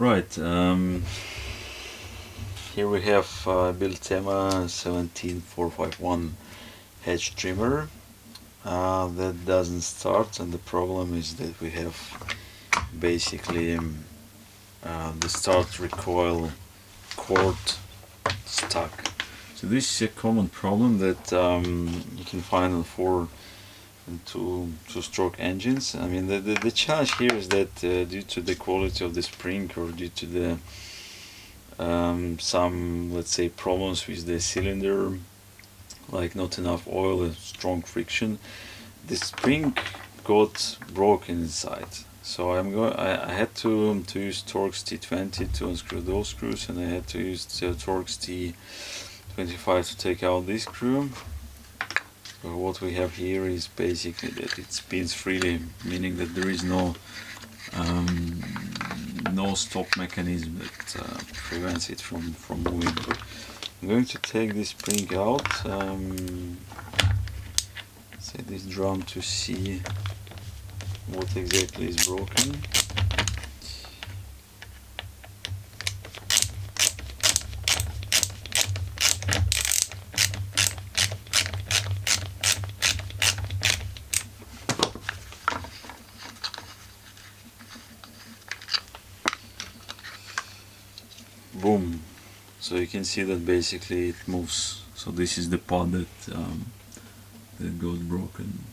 Right, here we have Biltema 17451 hedge trimmer that doesn't start, and the problem is that we have basically the start recoil cord stuck. So this is a common problem that you can find on 4 and 2-stroke engines. I mean, the challenge here is that due to the quality of the spring, or due to the some, let's say, problems with the cylinder, like not enough oil and strong friction, the spring got broken inside. So I had to use Torx T20 to unscrew those screws, and I had to use Torx T25 to take out this screw. So what we have here is basically that it spins freely, meaning that there is no stop mechanism that prevents it from moving. I'm going to take this spring out, set this drum to see what exactly is broken. Boom! So you can see that basically it moves. So this is the part that goes broken.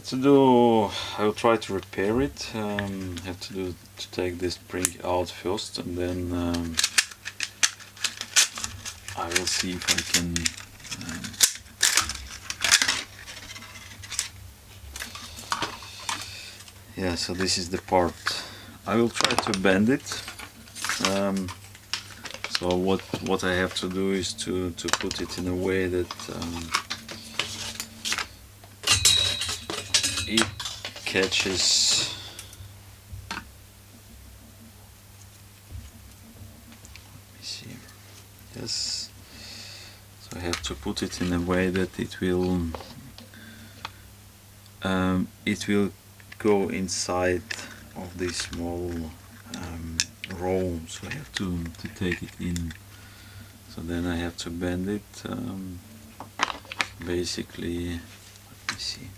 So I will try to repair it. Have to take this spring out first, and then I will see if I can yeah, so this is the part. I will try to bend it. So what I have to do is to put it in a way that it catches. Let me see. Yes. So I have to put it in a way that it will go inside of this small roll. So I have to take it in. So then I have to bend it. Basically, let me see.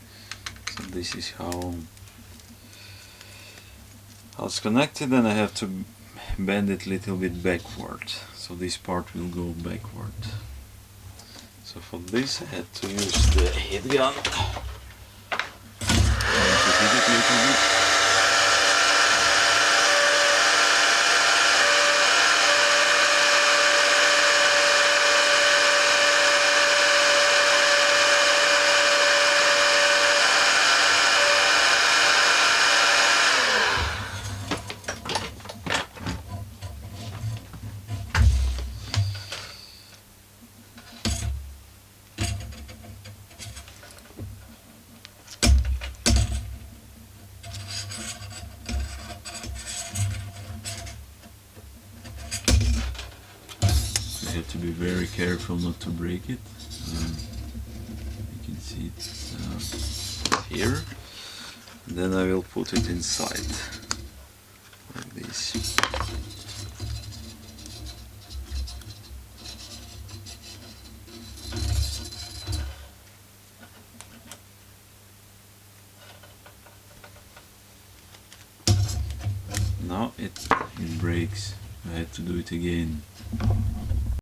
So this is how it's connected, and I have to bend it a little bit backward. So this part will go backward. So for this I had to use the heat gun. To heat it a little bit. You have to be very careful not to break it. You can see it here. And then I will put it inside, like this. Now it breaks. I have to do it again.